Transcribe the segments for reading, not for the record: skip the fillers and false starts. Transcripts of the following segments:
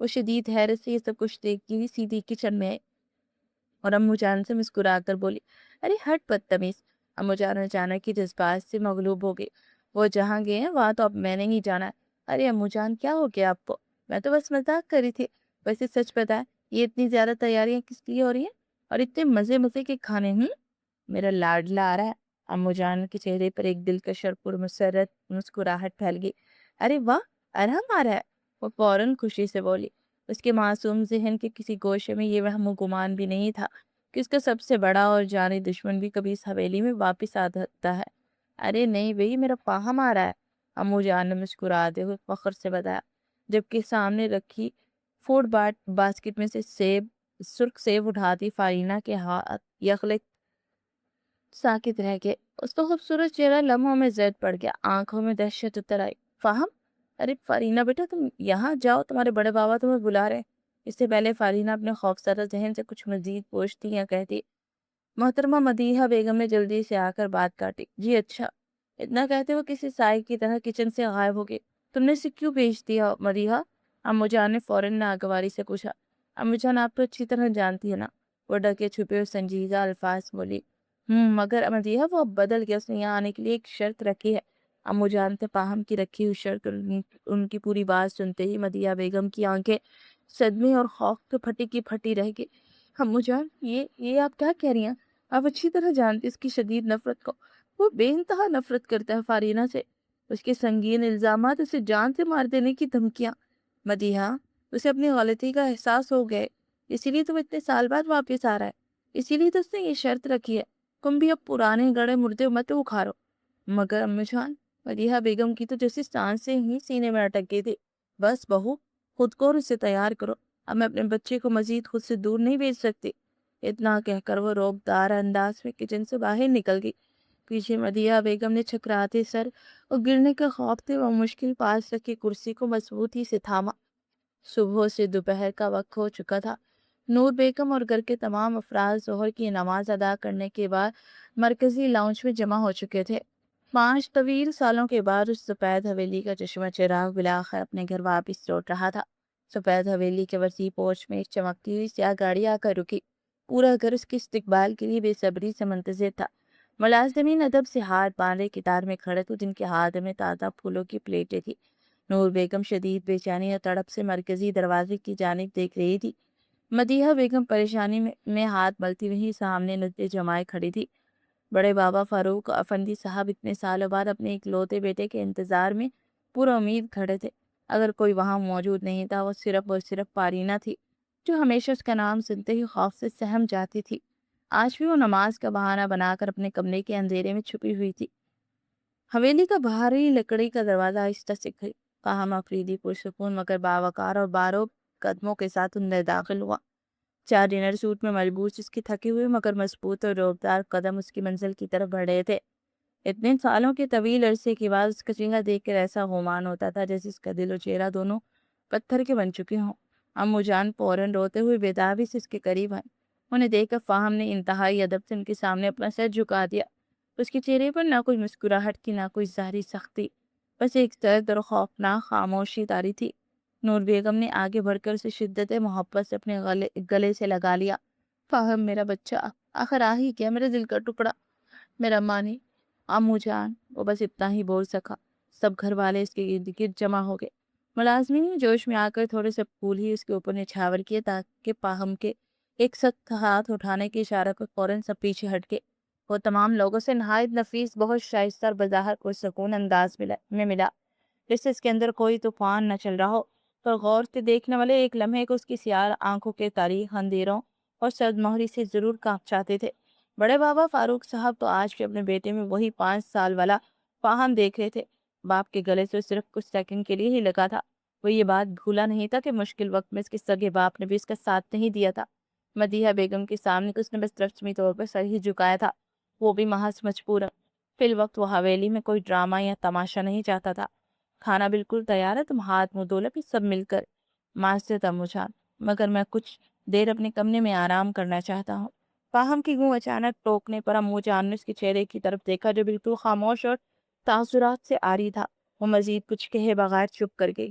وہ شدید حیرت سے یہ سب کچھ دیکھتی ہوئی سیدھی کچن میں آئی اور امو جان سے مسکرا کر بولی، ارے ہٹ بدتمیز۔ امو جان اچانک کی جذبات سے مغلوب ہو گئی۔ وہ جہاں گئے ہیں وہاں تو اب میں نے ہی جانا ہے۔ ارے امو جان کیا ہو گیا آپ کو؟ میں تو بس مذاق کر رہی تھی۔ ویسے سچ بتائیں یہ اتنی زیادہ تیاریاں کس لیے ہو رہی ہیں؟ اور اتنے مزے مزے کے کھانے میرا لاڈلا آ رہا ہے۔ امو جان کے چہرے پر ایک دلکش اور پرمسرت مسکراہٹ پھیل گئی۔ ارے واہ، ارحم آ رہا ہے۔ وہ فوراً خوشی سے بولی۔ اس کے معصوم ذہن کے کسی گوشے میں یہ وہم و گمان بھی نہیں تھا کہ اس کا سب سے بڑا اور جانی دشمن بھی کبھی اس حویلی میں واپس آ سکتا ہے۔ ارے نہیں بھئی، میرا پاہم آ رہا ہے، امو جان نے مسکراتے ہوئے فخر سے بتایا، جبکہ سامنے رکھی فوڈ باسکٹ میں سے سرخ سیب اٹھاتی فارینہ کے ہاتھ یخلک ساکت رہ گئے۔ اس کا خوبصورت چہرہ لمحوں میں زرد پڑ گیا، آنکھوں میں دہشت اتر آئی۔ فاہم؟ ارے فارینہ بیٹا، تم یہاں جاؤ، تمہارے بڑے بابا تمہیں بلا رہے ہیں۔ اس سے پہلے فارینہ اپنے خوفزدہ ذہن سے کچھ مزید پوچھتی یا کہتی، محترمہ مدیحہ بیگم نے جلدی سے آ کر بات کاٹی۔ جی اچھا۔ اتنا کہتے وہ کسی سائے کی طرح کچن سے غائب ہو گئی۔ تم نے اسے کیوں بھیج دیا مدیحہ؟ امو جان نے فوراً ناگواری سے پوچھا۔ امو جان آپ تو اچھی طرح جانتی ہے نا، وہ ڈکے چھپے اور سنجیدہ الفاظ بولی۔ مگر مدیحہ وہ اب بدل گیا، اس نے یہاں آنے کے لیے ایک شرط رکھی ہے۔ امو جان سے پاہم کی رکھی ہوئی شرط ان کی پوری بات سنتے ہی مدیحہ بیگم کی آنکھیں صدمے اور خوف سے پھٹی کی پھٹی رہ گئی۔ امو جان یہ آپ کیا کہہ رہی ہیں؟ آپ اچھی طرح جانتی اس کی شدید نفرت کو۔ وہ بے انتہا نفرت کرتا ہے فارینہ سے۔ اس کے سنگین الزامات، اسے جان سے مار دینے کی دھمکیاں۔ مدیحہ، اسے اپنی غلطی کا احساس ہو گئے، اسی لیے تم اتنے سال بعد واپس آ رہا ہے۔ اسی لیے تو اس نے یہ شرط رکھی ہے، تم بھی اب پرانے گڑے مردے مت اکھاڑو۔ مگر امو جان، مدیحہ بیگم کی تو جیسے سانسیں ہی سینے میں اٹک گئی تھی۔ بس بہو، خود کو اور اسے تیار کرو، اب میں اپنے بچے کو مزید خود سے دور نہیں بھیج سکتی۔ اتنا کہہ کر وہ روبدار انداز میں کچن سے باہر نکل گئی۔ پیچھے مدیحہ بیگم نے چکراتے سر اور گرنے کے خوف سے وہ مشکل پاس رکھی کرسی کو مضبوطی سے تھاما۔ صبح سے دوپہر کا وقت ہو چکا تھا۔ نور بیگم اور گھر کے تمام افراد ظہر کی نماز ادا کرنے کے بعد مرکزی لاؤنج میں جمع ہو چکے تھے۔ 5 طویل سالوں کے بعد اس سفید حویلی کا چشمہ چراغ بالآخر اپنے گھر واپس لوٹ رہا تھا۔ سفید حویلی کے وسیع پورچ میں ایک چمکتی ہوئی سیاہ گاڑی آ کر رکی۔ پورا گھر اس کے استقبال کے لیے بے صبری سے منتظر تھا۔ ملازمین ادب سے ہاتھ باندھے قطار میں کھڑے تھے، جن کے ہاتھ میں تازہ پھولوں کی پلیٹیں تھیں۔ نور بیگم شدید بے چینی اور تڑپ سے مرکزی دروازے کی جانب دیکھ رہی تھی۔ مدیحہ بیگم پریشانی میں ہاتھ ملتی ہوئی سامنے نظریں جمائے کھڑی تھی۔ بڑے بابا فاروق افندی صاحب اتنے سالوں بعد اپنے اکلوتے بیٹے کے انتظار میں پورا امید کھڑے تھے۔ اگر کوئی وہاں موجود نہیں تھا، وہ صرف اور صرف فارینہ تھی، جو ہمیشہ اس کا نام سنتے ہی خوف سے سہم جاتی تھی۔ آج بھی وہ نماز کا بہانہ بنا کر اپنے کمرے کے اندھیرے میں چھپی ہوئی تھی۔ حویلی کا بھاری لکڑی کا دروازہ آہستہ سے کھلی۔ فاہم افریدی پرسکون مگر باوقار اور بارو قدموں کے ساتھ اندر داخل ہوا۔ 4 ڈنر سوٹ میں ملبوس اس کے تھکے ہوئے مگر مضبوط اور روبدار قدم اس کی منزل کی طرف بڑھ رہے تھے۔ اتنے سالوں کے طویل عرصے کے بعد اس کا چہرہ دیکھ کر ایسا گمان ہوتا تھا جیسے اس کا دل و چہرہ دونوں پتھر کے بن چکے ہوں۔ امو جان فوراً روتے ہوئے بیتابی سے اس کے قریب آئے۔ انہیں دیکھ کر فاہم نے انتہائی ادب سے ان کے سامنے اپنا سر جھکا دیا۔ اس کے چہرے پر نہ کوئی مسکراہٹ کی، نہ کوئی ظاہری سختی، بس ایک درد اور خوفناک خاموشی طاری تھی۔ نور بیگم نے آگے بڑھ کر اسے شدت محبت سے اپنے گلے سے لگا لیا۔ فاہم میرا بچہ، آخر آ ہی گیا، میرے دل کا ٹکڑا، میرا مانی۔ امو جان، وہ بس اتنا ہی بول سکا۔ سب گھر والے اس کے ارد گرد جمع ہو گئے۔ ملازمین نے جوش میں آ کر تھوڑے سے پھول ہی اس کے اوپر نچھاور کیے تاکہ فاہم کے ایک سخت ہاتھ اٹھانے کے اشارہ پر فوراً سب پیچھے ہٹ کے۔ وہ تمام لوگوں سے نہایت نفیس، بہت شائستہ اور بظاہر پرسکون انداز میں ملا، جیسے اس کے اندر کوئی طوفان نہ چل رہا ہو۔ پر غور سے دیکھنے والے ایک لمحے کو اس کی سیاہ آنکھوں کے تاریک اندھیروں اور سرد مہری سے ضرور کانپ چاہتے تھے۔ بڑے بابا فاروق صاحب تو آج بھی اپنے بیٹے میں وہی 5 سال والا فاہم دیکھ رہے تھے۔ باپ کے گلے سے صرف کچھ سیکنڈ کے لیے ہی لگا تھا۔ وہ یہ بات بھولا نہیں تھا کہ مشکل وقت میں اس کے سگے باپ نے بھی اس کا ساتھ نہیں دیا تھا۔ مدیحہ بیگم کے سامنے تو اس نے بس رسمی طور پر سر ہی جھکایا تھا، وہ بھی محض مجبورا۔ فی الوقت وہ حویلی میں کوئی ڈرامہ یا تماشا نہیں چاہتا تھا۔ کھانا بالکل تیار ہے، تم ہاتھ منہ دھو لو پھر سب مل کر۔ معذرت امو جان، مگر میں کچھ دیر اپنے کمرے میں آرام کرنا چاہتا ہوں۔ فاہم کی گوں اچانک ٹوکنے پر امو جان نے اس کے چہرے کی طرف دیکھا جو بالکل خاموش اور تاثرات سے عاری تھا۔ وہ مزید کچھ کہے بغیر چپ کر گئی۔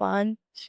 5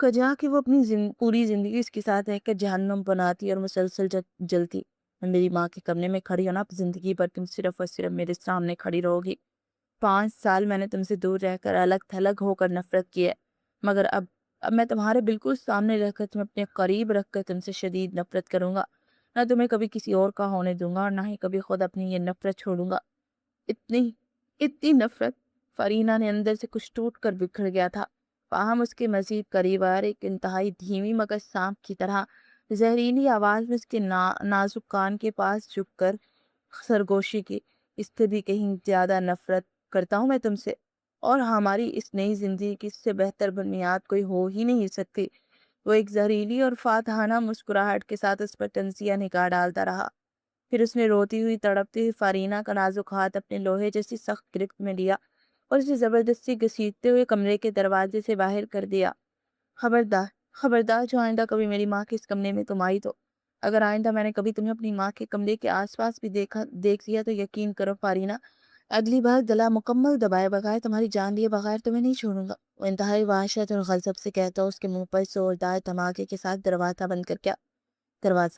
کجا کہ وہ اپنی پوری زندگی اس کے ساتھ رہ کر جہنم بناتی اور مسلسل جلتی۔ میں میری ماں کے کمرے میں کھڑی ہوں نا، زندگی پر تم صرف اور صرف میرے سامنے کھڑی رہو گی۔ 5 سال میں نے تم سے دور رہ کر الگ تھلگ ہو کر نفرت کی ہے، مگر اب میں تمہارے بالکل سامنے رہ کر تمہیں اپنے قریب رکھ کر تم سے شدید نفرت کروں گا۔ نہ تمہیں کبھی کسی اور کا ہونے دوں گا اور نہ ہی کبھی خود اپنی یہ نفرت چھوڑوں گا۔ اتنی اتنی نفرت۔ فرینہ نے اندر سے کچھ ٹوٹ کر بکھر گیا تھا۔ فاہم اس کے مزید قریب آر ایک انتہائی دھیمی مگر سانپ کی طرح زہریلی آواز میں اس کے نازک کان کے پاس جھک کر سرگوشی کی، اس سے بھی کہیں زیادہ نفرت کرتا ہوں میں تم سے، اور ہماری اس نئی زندگی کی اس سے بہتر بنیاد کوئی ہو ہی نہیں سکتی۔ وہ ایک زہریلی اور فاتحانہ مسکراہٹ کے ساتھ اس پر تنزیہ نگاہ ڈالتا رہا، پھر اس نے روتی ہوئی تڑپتی ہوئی فارینہ کا نازک ہاتھ اپنے لوہے جیسی سخت گرفت میں لیا اور اسے زبردستی گھسیٹتے ہوئے کمرے کے دروازے سے باہر کر دیا۔ خبردار، خبردار، جو آئندہ کبھی میری ماں کے اس کمرے میں تم آئی تو، اگر آئندہ میں نے کبھی تمہیں اپنی ماں کے کمرے کے آس پاس بھی دیکھ لیا تو یقین کرو فارینہ، اگلی بار گلا مکمل دبائے بغیر، تمہاری جان لیے بغیر تمہیں نہیں چھوڑوں گا۔ وہ انتہائی وحشت اور غضب سے کہتا، اس کے منہ پر زوردار دھماکے کے ساتھ دروازہ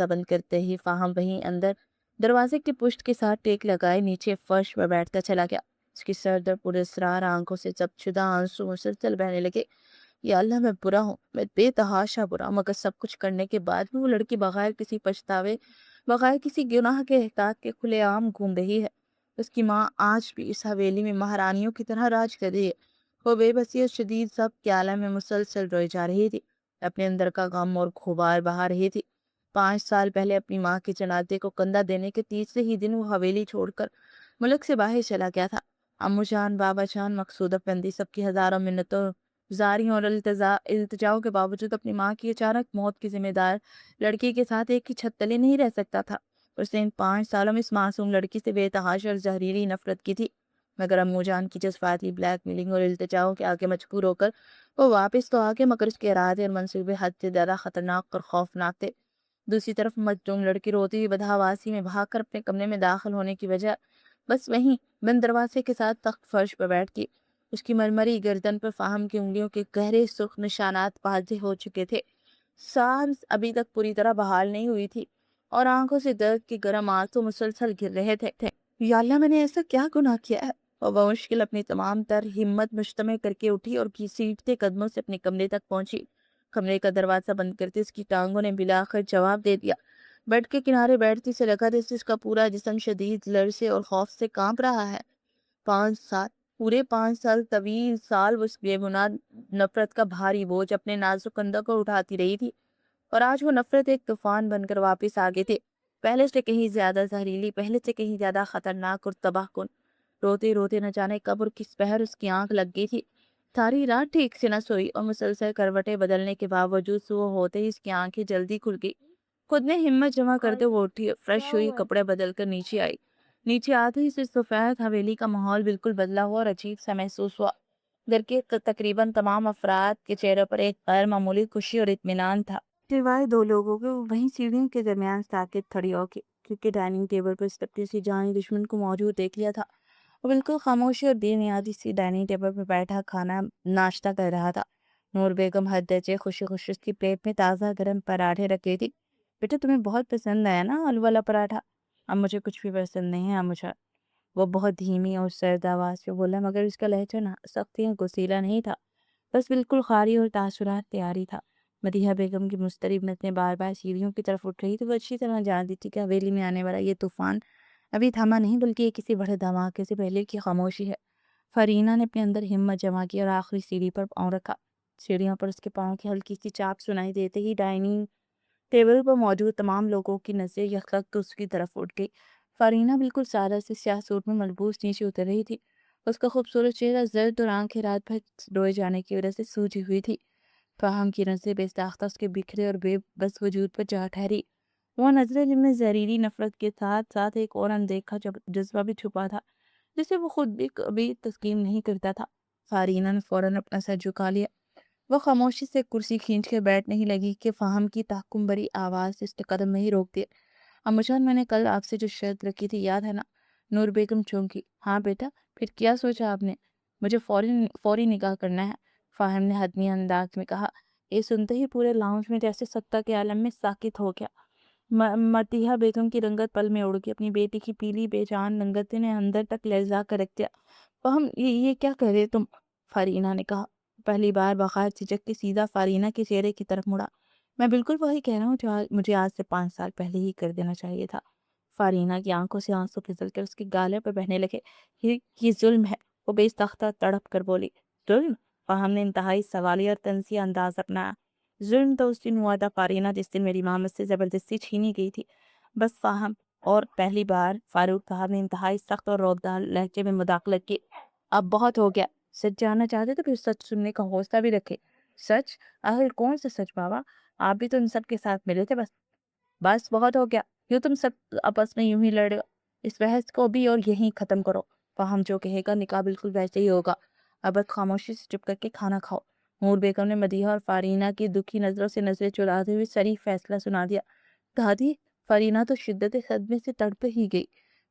بند کرتے ہی فاہم وہیں اندر دروازے کی پشت کے ساتھ ٹیک لگائے نیچے فرش پر بیٹھتا چلا گیا۔ اس کی سرد اور پراسرار آنکھوں سے زبشدہ آنسو مسلسل بہنے لگے۔ یا اللہ، میں برا ہوں، میں بے تحاشا برا ہوں، مگر سب کچھ کرنے کے بعد بھی وہ لڑکی بغیر کسی پچھتاوے، بغیر کسی گناہ کے احساس کے کھلے عام گھوم رہی ہے۔ اس کی ماں آج بھی اس حویلی میں مہارانیوں کی طرح راج کر رہی ہے۔ وہ بے بسی اور شدید ضبط کے عالم میں مسلسل روئی جا رہی تھی، اپنے اندر کا غم اور غبار بہا رہی تھی۔ 5 سال پہلے اپنی ماں کے جنازے کو کندھا دینے کے تیسرے ہی دن وہ حویلی چھوڑ کر ملک سے باہر چلا گیا تھا۔ امو جان، بابا جان، مقصود افندی، سب کی ہزاروں منتوں، زاریوں اور التجاؤں کے باوجود اپنی ماں کی اچانک موت کی ذمہ دار لڑکی کے ساتھ ایک ہی چھت تلے نہیں رہ سکتا تھا۔ اس نے ان 5 سالوں میں اس معصوم لڑکی سے بے تحاشا اور زہریلی نفرت کی تھی، مگر امو جان کی جذباتی بلیک میلنگ اور التجاؤں کے آگے مجبور ہو کر وہ واپس تو آگے، مگر اس کے ارادے اور منصوبے حد سے زیادہ خطرناک اور خوفناک تھے۔ دوسری طرف مظلوم لڑکی روتی ہوئی بدحواسی میں بھاگ کر اپنے کمرے میں داخل ہونے کی بجائے بس وہیں بند دروازے کے ساتھ تخت فرش پر بیٹھ گئی۔ اس کی مرمری گردن پر فاہم کی انگلیوں کے گہرے سرخ نشانات واضح ہو چکے تھے۔ سانس ابھی تک پوری طرح بحال نہیں ہوئی تھی اور آنکھوں سے درد کے گرم آنسو مسلسل گر رہے تھے۔ یا اللہ، میں نے ایسا کیا گناہ کیا ہے؟ اور وہ مشکل اپنی تمام تر ہمت مجتمع کر کے اٹھی اور گھسیٹتے قدموں سے اپنے کمرے تک پہنچی۔ کمرے کا دروازہ بند کرتے اس کی ٹانگوں نے بلاخر جواب دے دیا۔ بیڈ کے کنارے بیٹھتی سے لگا جیسے اس کا پورا جسم شدید لرزے اور خوف سے کانپ رہا ہے۔ 5 سال، پورے 5 سال، طویل سال وہ اس بے گناہ نفرت کا بھاری بوجھ اپنے نازک کندھوں کو اٹھاتی رہی تھی، اور آج وہ نفرت ایک طوفان بن کر واپس آگے تھے، پہلے سے کہیں زیادہ زہریلی، پہلے سے کہیں زیادہ خطرناک اور تباہ کن۔ روتے روتے نہ جانے کب اور کس پہر اس کی آنکھ لگ گئی تھی، ساری رات ٹھیک سے نہ سوئی اور مسلسل کروٹیں بدلنے کے باوجود صبح ہوتے ہی اس کی آنکھیں جلدی کھل گئی۔ خود نے ہمت جمع کرتے وہ اٹھی، فریش ہوئی، کپڑے بدل کر نیچے آئی۔ نیچے آتے ہی سے سفید حویلی کا ماحول بالکل بدلا ہوا اور عجیب سا محسوس ہوا۔ گھر کے تقریباً تمام افراد کے چہروں پر ایک غیر معمولی خوشی اور اطمینان تھا، سوائے 2 لوگوں کے۔ وہیں سیڑھیوں کے درمیان ساکت کھڑی ہو کے، کیونکہ ڈائننگ ٹیبل پر اس اپنی سی جانی دشمن کو موجود دیکھ لیا تھا، وہ بالکل خاموشی اور بے نیازی سی ڈائننگ ٹیبل پر بیٹھا کھانا ناشتہ کر رہا تھا۔ نور بیگم حد درجے خوشی خوشی اس کی پلیٹ میں تازہ گرم پراٹھے رکھی تھی۔ بیٹا، تمہیں بہت پسند آیا نا آلو والا پراٹھا؟ اب مجھے کچھ بھی پسند نہیں ہے مجھے، وہ بہت دھیمی اور سرد آواز سے بولا، مگر اس کا لہجہ نہ سختی اور غصیلا نہیں تھا، بس بالکل خالی اور تاثرات تیاری تھا۔ مدیحہ بیگم کی مضطرب نظریں بار بار سیڑھیوں کی طرف اٹھ رہی تھی۔ وہ اچھی طرح جانتی تھی کہ حویلی میں آنے والا یہ طوفان ابھی تھما نہیں، بلکہ یہ کسی بڑے دھماکے سے پہلے کی خاموشی ہے۔ فرینہ نے اپنے اندر ہمت جمع کی اور آخری سیڑھی پر پاؤں رکھا۔ سیڑھیوں پر اس کے پاؤں کی ہلکی سی چاپ سنائی دیتے ہی ڈائننگ ٹیبل پر موجود تمام لوگوں کی نظریں یکلخت اس کی طرف اٹھ گئی۔ فرینہ بالکل سادہ سے سیاہ سوٹ میں ملبوس نیچے اتر رہی تھی، اس کا خوبصورت چہرہ زرد اور آنکھیں رات بھر روئے جانے کی وجہ سے سوجی ہوئی تھی۔ فاہم کی نظریں بے ساختہ اس کے بکھرے اور بے بس وجود پر جا ٹھہری، وہ نظریں جن میں زہریلی نفرت کے ساتھ ساتھ ایک اور اندیکھا جذبہ بھی چھپا تھا، جسے وہ خود بھی کبھی تسلیم نہیں کرتا تھا۔ فرینہ نے فوراً اپنا سر جھکا لیا۔ وہ خاموشی سے کرسی کھینچ کے بیٹھنے ہی لگی کہ فاہم کی تحکم بری آواز سے اس کے قدم میں ہی روک دیا۔ اماں جان، میں نے کل آپ سے جو شرط رکھی تھی یاد ہے نا؟ نور بیگم چونکی۔ ہاں بیٹا، پھر کیا سوچا آپ نے؟ مجھے فوری نکاح کرنا ہے، فاہم نے حتمی انداز میں کہا۔ یہ سنتے ہی پورے لاؤنج میں جیسے سکتہ کے عالم میں ساکت ہو گیا۔ مدیحہ بیگم کی رنگت پل میں اڑ گئی، اپنی بیٹی کی پیلی بے جان رنگت نے اندر تک لرزا کر رکھ دیا۔ فہم، یہ کیا کہہ رہے تم؟ فارینہ نے کہا۔ پہلی بار بغیر جھجک کے سیدھا فارینہ کے چہرے کی طرف مڑا۔ میں بالکل وہی کہہ رہا ہوں جو مجھے آج سے 5 سال پہلے ہی کر دینا چاہیے تھا۔ فارینہ کی آنکھوں سے آنسو پھسل کر اس کے گالے پر بہنے لگے۔ یہ ظلم ہے، وہ بے ساختہ تڑپ کر بولی۔ ظلم؟ فہم نے انتہائی سوالیہ اور طنزیہ انداز اپنایا۔ ظلم تو اس دن ہوا تھا فارینہ جس دن میری ماں مجھ سے زبردستی چھینی گئی تھی۔ بس فہم۔ اور پہلی بار فاروق صاحب نے انتہائی سخت اور روبدار لہجے میں مداخلت کی۔ اب بہت ہو گیا، سچ جاننا چاہتے تو پھر سچ سننے کا حوصلہ بھی رکھے۔ سچ؟ آخر کون سا سچ بابا؟ آپ بھی تو ان سب کے ساتھ ملے تھے۔ بس بہت ہو گیا، یوں تم سب آپس میں یوں ہی لڑ گا۔ اس بحث کو بھی اور یہیں ختم کرو۔ فہم جو کہے گا نکاح بالکل ویسے ہی ہوگا۔ اب خاموشی سے چپ کر کے کھانا کھاؤ۔ نور بیگم نے مدیحہ اور فارینہ کی دکھی نظروں سے نظریں چراتے ہوئے صریح فیصلہ سنا دیا۔ دادی، فارینہ تو شدت صدمے سے تڑپ ہی گئی۔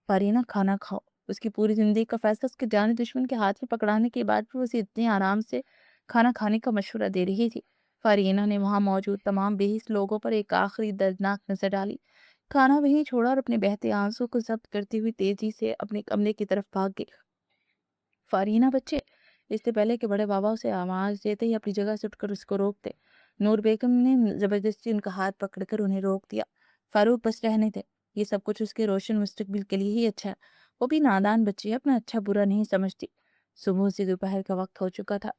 فارینہ کھانا کھاؤ۔ اس کی پوری زندگی کا فیصلہ اس کے جانی دشمن کے ہاتھ میں پکڑانے کے بعد بھی اسے اتنے آرام سے کھانا کھانے کا مشورہ دے رہی تھی۔ فارینہ نے وہاں موجود تمام بے حس لوگوں پر ایک آخری دردناک نظر ڈالی، کھانا وہیں چھوڑا اور اپنے بہتے آنسوں کو ضبط کرتے ہوئے تیزی سے اپنے کمرے کی طرف بھاگ گئی۔ فارینہ بچے، اس سے پہلے کہ بڑے بابا اسے آواز دیتے ہی اپنی جگہ سے اٹھ کر اس کو روکتے، نور بیگم نے زبردستی ان کا ہاتھ پکڑ کر انہیں روک دیا۔ فاروق، بس رہنے دے، یہ سب کچھ اس کے روشن مستقبل کے لیے ہی اچھا ہے۔ وہ بھی نادان بچی ہے، اپنا اچھا برا نہیں سمجھتی۔ صبح سے دوپہر کا وقت ہو چکا تھا،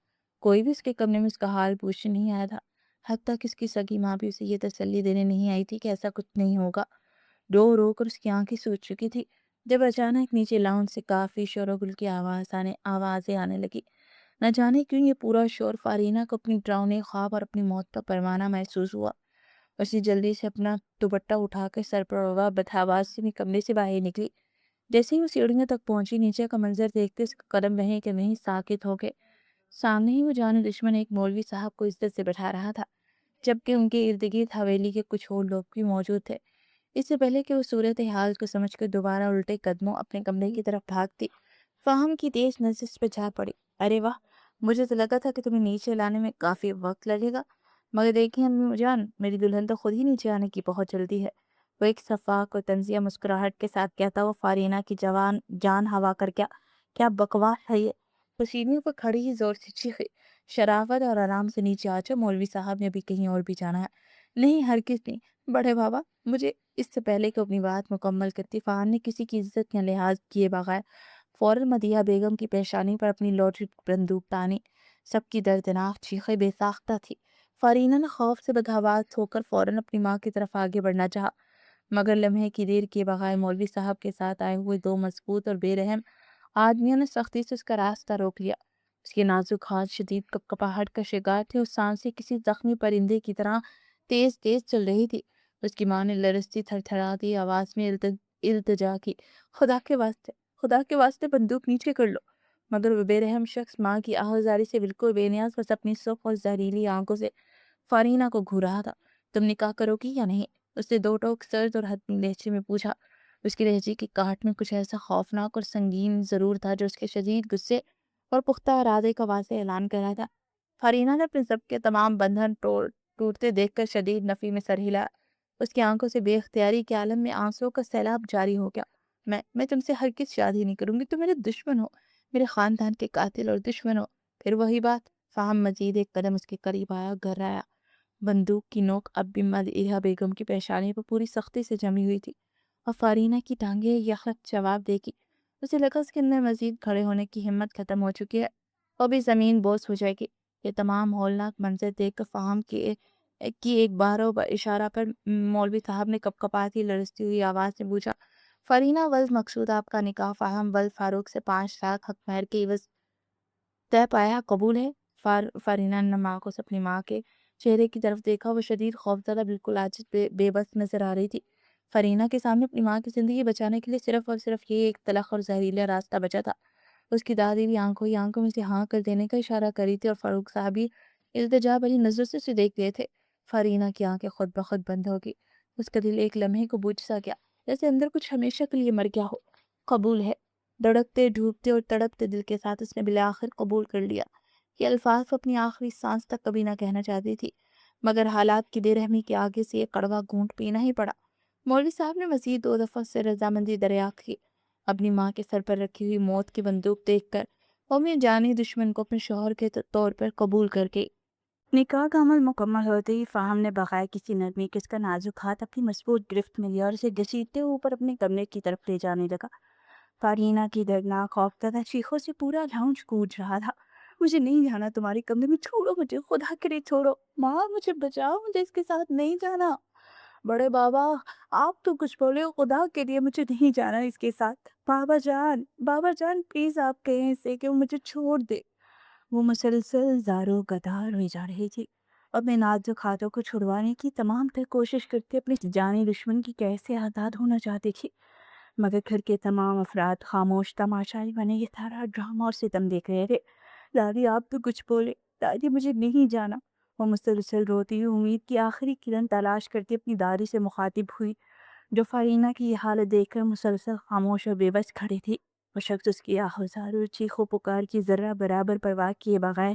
کوئی بھی اس کے کمرے میں اس کا حال پوچھنے نہیں آیا تھا۔ حد تک اس کی سگی ماں بھی اسے یہ تسلی دینے نہیں آئی تھی کہ ایسا کچھ نہیں ہوگا۔ رو رو کر اس کی آنکھیں سوج چکی تھی جب اچانک نیچے لاؤنج سے کافی شور و گل کی آوازیں آنے لگی۔ نہ جانے کیوں یہ پورا شور فارینہ کو اپنی ڈراؤنے خواب اور اپنی موت کا پروانہ محسوس ہوا۔ اسی جلدی سے اپنا دوپٹہ اٹھا کر سر پر اوڑا بدحواس سے کمرے سے باہر نکلی۔ جیسے ہی وہ سیڑھیوں تک پہنچی، نیچے کا منظر دیکھتے اس کا قدم وہیں کے وہیں ساکت ہو گئے۔ سامنے ہی وہ جان دشمن ایک مولوی صاحب کو عزت سے بٹھا رہا تھا، جبکہ ان کے ارد گرد حویلی کے کچھ اور لوگ بھی موجود تھے۔ اس سے پہلے کہ وہ صورتحال کو سمجھ کر دوبارہ الٹے قدموں اپنے کمرے کی طرف بھاگتی، فہم کی تیز نظر اس پہ جا پڑی۔ ارے واہ، مجھے تو لگا تھا کہ تمہیں نیچے لانے میں کافی وقت لگے گا، مگر دیکھیں امی جان، میری دلہن تو خود ہی نیچے آنے کی بہت جلدی ہے۔ وہ ایک شفاف اور طنزیہ مسکراہٹ کے ساتھ کہتا وہ فارینہ کی جان ہوا کر کیا بکواس ہے یہ؟ پسینے پر کھڑی ہی زور سے چیخی، شرافت اور آرام سے نیچے آ جاؤ، مولوی صاحب نے ابھی کہیں اور بھی جانا ہے۔ نہیں، ہرگز نہیں بڑے بابا، مجھے اس سے پہلے کہ اپنی بات مکمل کرتی، فہم نے کسی کی عزت یا لحاظ کیے بغیر فوراً مدیحہ بیگم کی پیشانی پر اپنی لوڈڈ بندوق تانی۔ سب کی دردناک چیخیں بے ساختہ تھی۔ فارینہ نے خوف سے بدحواس ہو کر فوراً اپنی ماں کی طرف آگے بڑھنا چاہا، مگر لمحے کی دیر کیے بغیر مولوی صاحب کے ساتھ آئے ہوئے 2 مضبوط اور بے رحم آدمیوں نے سختی سے اس کا راستہ روک لیا۔ اس کے نازک ہاتھ شدید کپکپاہٹ کا شکار تھے اور سانسیں کسی زخمی پرندے کی طرح تیز تیز چل رہی تھی۔ اس کی ماں نے لرزتی تھرتھراتی آواز میں التجا کی، خدا کے واسطے بندوق نیچے کر لو۔ مگر وہ بے رحم شخص ماں کی آہذاری سے بالکل بے نیاز بس اپنی سرخ اور زہریلی آنکھوں سے فارینہ کو گھور رہا تھا۔ تم نکاح کرو گی یا نہیں؟ اس نے 2 ٹوک سرد اور حتمی لہجے میں پوچھا۔ اس کی لہجے کی کاٹ میں کچھ ایسا خوفناک اور سنگین ضرور تھا جو اس کے شدید غصے اور پختہ ارادے کا واضح اعلان کر رہا تھا۔ فارینہ نے اپنے ضبط کے تمام بندھن ٹوٹتے دیکھ کر شدید نفی میں سر ہلایا۔ اس کی آنکھوں سے بے اختیاری کے عالم میں آنسوؤں کا سیلاب جاری ہو گیا۔ میں تم سے ہرگز شادی نہیں کروں گی، تم میرے دشمن ہو، میرے خاندان کے قاتل اور دشمن ہو۔ پھر وہی بات؟ فہم مزید ایک قدم اس کے قریب آیا، گھرایا۔ بندوق کی نوک اب بھی مدیحہ بیگم کی پیشانی پر پوری سختی سے جمی ہوئی تھی اور فارینہ کی ٹانگیں یکرخ جواب دے گی۔ اسے لگا اس کے اندر مزید کھڑے ہونے کی ہمت ختم ہو چکی ہے، وہ بھی زمین بوس ہو جائے گی۔ یہ تمام ہولناک منظر دیکھ کر فہم کی ایک باروں اشارہ پر مولوی صاحب نے کپکپاتی لرزتی ہوئی آواز سے پوچھا، فارینہ، ولد مقصود آپ کا نکاح فہم ولد فاروق سے 5 لاکھ حق مہر کے عوض طے پایا، قبول ہے؟ فارینہ نے نم آنکھوں سے اپنی ماں کے چہرے کی طرف دیکھا۔ وہ شدید خوفزدہ، بالکل عاجز، بے بس نظر آ رہی تھی۔ فارینہ کے سامنے اپنی ماں کی زندگی بچانے کے لیے صرف اور صرف یہ ایک تلخ اور زہریلا راستہ بچا تھا۔ اس کی دادی بھی آنکھوں میں سے ہاں کر دینے کا اشارہ کری تھی اور فاروق صاحب بھی التجا بھری نظر سے اسے دیکھ رہے تھے۔ فارینہ کی آنکھیں خود بخود بند ہو گئی۔ اس کا دل ایک لمحے کو بوجھ سا گیا، جیسے اندر کچھ ہمیشہ کے لیے مر گیا ہو۔ قبول ہے، دھڑکتے، ڈھوبتے اور تڑپتے دل کے ساتھ اس نے بالآخر قبول کر لیا۔ یہ الفاظ وہ اپنی آخری سانس تک کبھی نہ کہنا چاہتی تھی، مگر حالات کی بے رحمی کے آگے سے یہ کڑوا گھونٹ پینا ہی پڑا۔ مولوی صاحب نے مزید 2 دفعہ سے رضامندی دریافت کی۔ اپنی ماں کے سر پر رکھی ہوئی موت کی بندوق دیکھ کر وہ اپنے جانی دشمن کو اپنے شوہر کے طور پر قبول کر گئی۔ نکاح کا عمل مکمل ہوتے ہی فاہم نے بغیر کسی نرمی کے اس کا نازک ہاتھ اپنی مضبوط گرفت میں لیا اور اسے گھسیٹتے اوپر اپنے کمرے کی طرف لے جانے لگا۔ فارینہ کی دردناک خوفزدہ چیخوں سے پورا لاؤنج گونج رہا تھا۔ مجھے نہیں جانا تمہارے کمرے میں، چھوڑو مجھے، خدا کے لیے چھوڑو، ماں مجھے بچاؤ، مجھے اس کے ساتھ نہیں جانا۔ بڑے بابا آپ تو کچھ بولے، خدا کے لیے مجھے نہیں جانا اس کے ساتھ۔ بابا جان پلیز آپ کہیں اسے کہ وہ مجھے چھوڑ دے۔ وہ مسلسل زاروں گدار ہوئی جا رہی تھی، اپنے نازک ہاتھوں کو چھڑوانے کی تمام تر کوشش کرتے اپنے جانی دشمن کی کیسے آزاد ہونا چاہتی تھی، مگر گھر کے تمام افراد خاموش تماشائی بنے یہ سارا ڈرامہ اور ستم دیکھ رہے تھے۔ دادی آپ تو کچھ بولے، دادی مجھے نہیں جانا۔ وہ مسلسل روتی ہوئی امید کی آخری کرن تلاش کرتی اپنی دادی سے مخاطب ہوئی، جو فارینہ کی یہ حالت دیکھ کر مسلسل خاموش اور بے بس کھڑی تھی۔ وہ شخص اس کی آہوزار اور چیخو پکار کی ذرہ برابر پرواہ کیے بغیر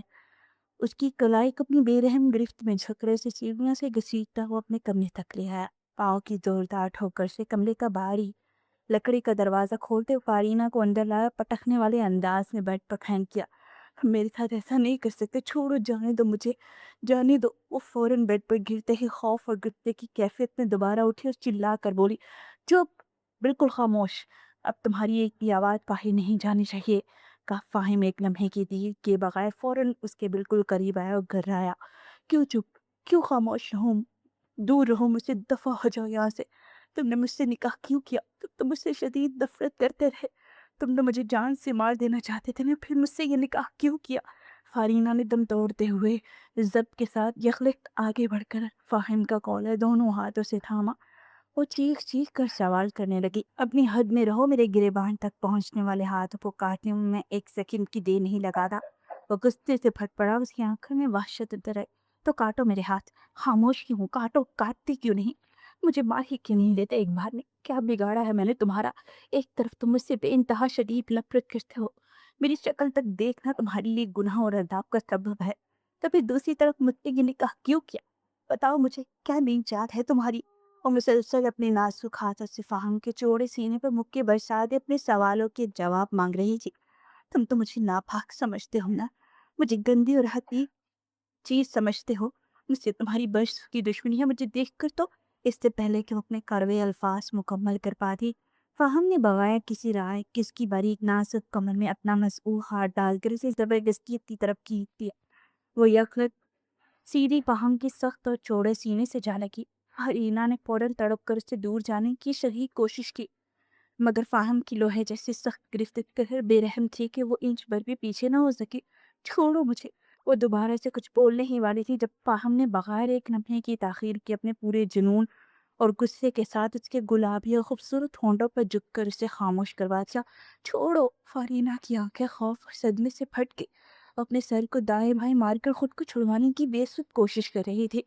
اس کی کلائی کو اپنی بے رحم گرفت میں جھکڑے سے سیڑھیاں سے گھسیٹتا وہ اپنے کمرے تک لے آیا۔ پاؤں کی زوردار ٹھوکر سے کمرے کا باری لکڑی کا دروازہ کھولتے فارینہ کو اندر لایا، پٹکنے والے انداز میں بیڈ پر پھینک کیا۔ میرے ساتھ ایسا نہیں کر سکتے، چھوڑو، جانے دو مجھے، جانے دو۔ وہ فوراً بیڈ پر گرتے ہی خوف اور غصے کی کیفیت میں دوبارہ اٹھی اور چلا کر بولی، چپ، بالکل خاموش، اب تمہاری ایک بھی آواز باہر نہیں جانی چاہیے۔ کا فاہم ایک لمحے کی دیر کے بغیر فوراً اس کے بالکل قریب آیا اور گھررایا، کیوں چپ، کیوں خاموش رہوں، دور رہو مجھ سے، دفع ہو جاؤ یہاں سے۔ تم نے مجھ سے نکاح کیوں کیا؟ تم تو مجھ سے شدید نفرت کرتے رہے، تم نے مجھے جان سے مار دینا چاہتے تھے، پھر مجھ سے یہ نکاح کیوں کیا؟ فارینہ نے دم توڑتے ہوئے ضبط کے ساتھ یخلق آگے بڑھ کر فاہم کا کالر دونوں ہاتھوں سے تھاما۔ وہ چیخ چیخ کر سوال کرنے لگی، اپنی حد میں رہو، میرے گریبان تک پہنچنے والے ہاتھوں کو کاٹنے میں ایک سیکنڈ کی دیر نہیں لگاتا۔ وہ غصے سے پھٹ پڑا، اس کی آنکھوں میں وحشت اتر آئی۔ تو کاٹو میرے ہاتھ، خاموش کیوں ہوں، کاٹو، کاٹتی کیوں نہیں؟ مجھے مار ہی کیوں نہیں دیتے ایک بار میں؟ کیا بگاڑا ہے میں نے تمہارا؟ ایک طرف تم مجھ سے بے انتہا شدید نفرت کرتے ہو، میری شکل تک دیکھنا تمہارے لیے گناہ اور عذاب کا سبب ہے، تو پھر دوسری طرف مجھ سے یہ نکاح کیوں کیا؟ بتاؤ مجھے، کیا نیچات ہے تمہاری؟ وہ مسلسل اپنے نازک ہاتھوں سے فاہم کے چوڑے سینے پر مکے برساتے اپنے سوالوں کے جواب مانگ رہی تھی۔ تم تو مجھے ناپاک سمجھتے ہو نا، مجھے گندی اور حقیر چیز سمجھتے ہو، مجھ سے تمہاری برس کی دشمنی ہے۔ مجھے دیکھ کر تو اس سے پہلے کہ وہ اپنے کڑوے الفاظ مکمل کر پاتی، فاہم نے بغیر کسی رائے کس کی باریک نازک کمر میں اپنا مسئول ہاتھ ڈال کر اسے زبردستی اپنی طرف کھینچ دیا۔ وہ یکلک سیدھی فاہم کی سخت اور چوڑے سینے سے جا لگی۔ فارینہ نے فوراً تڑپ کر اس سے دور جانے کی شدید کوشش کی، مگر فاہم کی لوہے جیسے سخت گرفت قہر بے رحم تھی کہ وہ انچ بھر بھی پیچھے نہ ہو سکی۔ چھوڑو مجھے۔ وہ دوبارہ سے کچھ بولنے ہی والی تھی جب فاہم نے بغیر ایک لمحے کی تاخیر کے اپنے پورے جنون اور غصے کے ساتھ اس کے گلابی اور خوبصورت ہونٹوں پر جھک کر اسے خاموش کروا دیا۔ چھوڑو۔ فارینہ کی آنکھیں خوف اور صدمے سے پھٹ گئی، وہ اپنے سر کو دائیں بائیں مار کر خود کو چھڑوانے کی بے سود کوشش کر رہی تھی،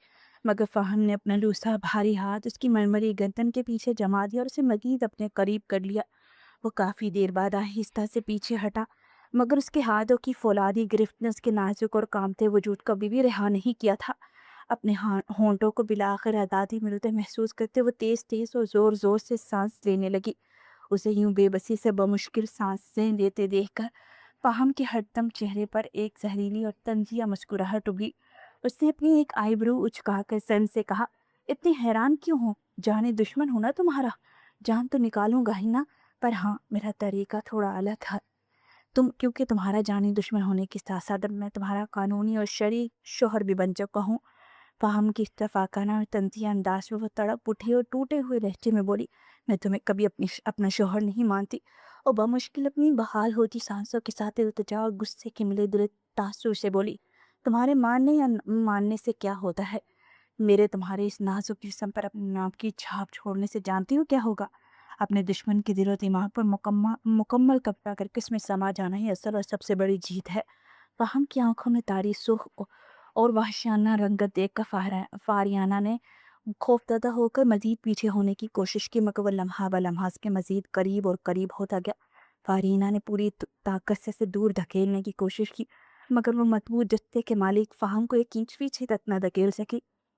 مگر فاہم نے اپنا لوسا بھاری ہاتھ اس کی مرمری گردن کے پیچھے جما دیا اور اسے مزید اپنے قریب کر لیا۔ وہ کافی دیر بعد آہستہ سے پیچھے ہٹا، مگر اس کے ہاتھوں کی فولادی گرفت نے اس کے نازک اور کامتے وجود کو ابھی بھی رہا نہیں کیا تھا۔ اپنے ہونٹوں کو بالآخر آزادی ملتے محسوس کرتے وہ تیز تیز اور زور زور سے سانس لینے لگی۔ اسے یوں بے بسی سے بمشکل سانسیں لیتے دیکھ کر فاہم کے ہردم چہرے پر ایک زہریلی اور طنزیہ مسکراہٹ ابھری۔ اس نے اپنی ایک آئی برو اچکا کر سن سے کہا، اتنی حیران کیوں ہو؟ جانے دشمن ہونا تمہارا، جان تو نکالوں گا ہی نا، پر ہاں میرا طریقہ تھوڑا الگ ہے۔ کیونکہ تمہارا جانی دشمن ہونے کے ساتھ ساتھ میں تمہارا قانونی اور شرعی شوہر بھی بن چکا ہوں۔ فاہم کی اتفاقانہ اور طنزیہ انداز میں وہ تڑپ اٹھی اور ٹوٹے ہوئے لہجے میں بولی، میں تمہیں کبھی اپنا شوہر نہیں مانتی۔ اور بمشکل اپنی بحال ہوتی سانسوں کے ساتھ التجا اور غصے کے ملے دل تاثر سے بولی، تمہارے ماننے یا ماننے سے کیا ہوتا ہے؟ میرے تمہارے اس نازک جسم پر اپنے نام کی چھاپ چھوڑنے سے جانتی ہو کیا ہوگا؟ اپنے دشمن کے دل و دماغ پر مکمل قبضہ کر کے اس میں سما جانا ہی اصل اور سب سے بڑی جیت ہے۔ فاہم کی آنکھوں میں طاری سرخ اور وحشیانہ رنگت دیکھ کر فارینہ نے خوفزدہ ہو کر مزید پیچھے ہونے کی کوشش کی، مگر وہ لمحہ بلمحہ اس کے مزید قریب اور قریب ہوتا گیا۔ فارینہ نے پوری طاقت سے دور دھکیلنے کی کوشش کی، مگر وہ مضبوط جستے کے مالک فاہم کو ایک انچ پیچھے تک نہ دھکیل سکی۔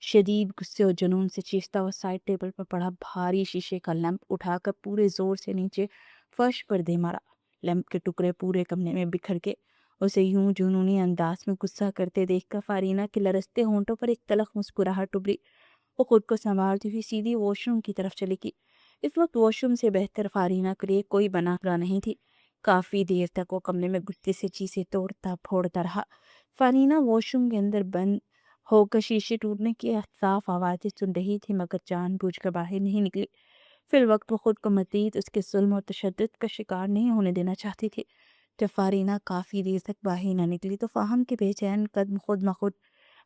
شدید غصے اور جنون سے چیختا ہوا سائڈ ٹیبل پر پڑا بھاری شیشے کا لیمپ اٹھا کر پورے زور سے نیچے فرش پر دے مارا۔ لیمپ کے ٹکڑے پورے کمرے میں بکھر گئے۔ اسے یوں جنونی انداز میں غصہ کرتے دیکھ کر فارینہ کے لرزتے ہونٹوں پر ایک تلخ مسکراہٹ ابھری۔ وہ خود کو سنبھالتی ہوئی سیدھی واش روم کی طرف چلی گئی۔ اس وقت واش روم سے بہتر فارینہ کے لیے کوئی بناگاہ نہیں تھی۔ کافی دیر تک وہ کمرے میں غصے سے چیزیں توڑتا پھوڑتا رہا۔ فارینہ واش روم کے اندر بند ہو کر شیشے ٹوٹنے کی صاف آوازیں سن رہی تھی، مگر جان بوجھ کر باہر نہیں نکلی۔ فی الوقت وہ خود کو مزید اس کے ظلم اور تشدد کا شکار نہیں ہونے دینا چاہتی تھی۔ جب فارینہ کافی دیر تک باہر نہ نکلی تو فاہم کے بے چین قدم خود بخود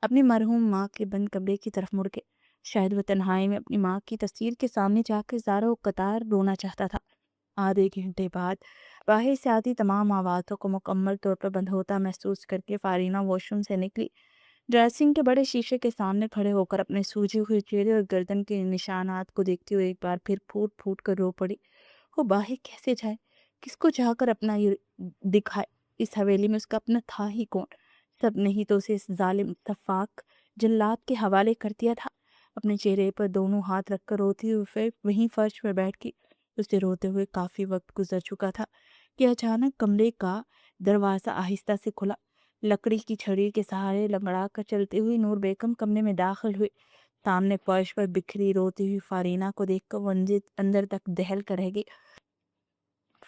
اپنی مرحوم ماں کے بند کمرے کی طرف مڑ گئے۔ شاید وہ تنہائی میں اپنی ماں کی تصویر کے سامنے جا کر زاروں و قطار رونا چاہتا تھا۔ آدھے گھنٹے بعد باہر سے آتی تمام آوازوں کو مکمل طور پر بند ہوتا محسوس کر کے فارینہ واش روم سے نکلی۔ ڈریسنگ کے بڑے شیشے کے سامنے کھڑے ہو کر اپنے سوجے ہوئے چہرے اور گردن کے نشانات کو دیکھتے ہوئے ایک بار پھر پھوٹ پھوٹ کر رو پڑی۔ وہ باہر کیسے جائے؟ کس کو جا کر اپنا یہ دکھائے؟ اس حویلی میں اس کا اپنا تھا ہی کون؟ سب نہیں تو اسے اس ظالم اتفاق جلاد کے حوالے کر دیا تھا۔ اپنے چہرے پر دونوں ہاتھ رکھ کر روتی ہوئے پھر وہیں فرش پر بیٹھ گئی۔ اسے روتے ہوئے کافی وقت گزر چکا تھا کہ اچانک کمرے کا دروازہ آہستہ سے کھلا۔ لکڑی کی چھڑی کے سہارے لنگڑا کر چلتی ہوئی نور بیگم کمرے میں داخل ہوئی۔ سامنے فرش پر بکھری روتی ہوئی فارینہ کو دیکھ کر وہ اندر تک دہل کر رہ گئی۔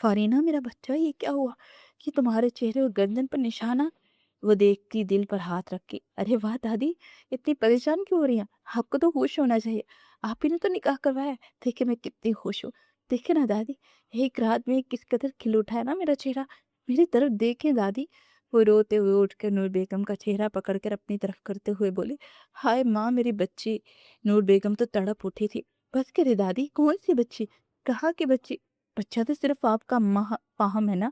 فارینہ میرا بچہ، یہ کیا ہوا؟ یہ تمہارے چہرے اور گردن پر نشانات؟ وہ دیکھتی دل پر ہاتھ رکھ کے، ارے واہ دادی، اتنی پریشان کیوں ہو رہی ہیں؟ آپ کو تو ہوش ہونا چاہیے، آپ ہی نے تو نکاح کروایا ہے۔ دیکھیں میں کتنی خوش ہوں، دیکھیں نا دادی، ایک رات میں کس قدر کھل اٹھا ہے نا میرا چہرہ، میری طرف دیکھیں دادی۔ وہ روتے ہوئے اٹھ کر نور بیگم کا چہرہ پکڑ کر اپنی طرف کرتے ہوئے بولی، ہائے ماں میری بچی۔ نور بیگم تو تڑپ اٹھی تھی۔ بس کرے دادی، کون سی بچی؟ کہاں کی بچی؟ بچہ تو صرف آپ کا فاہم ہے نا۔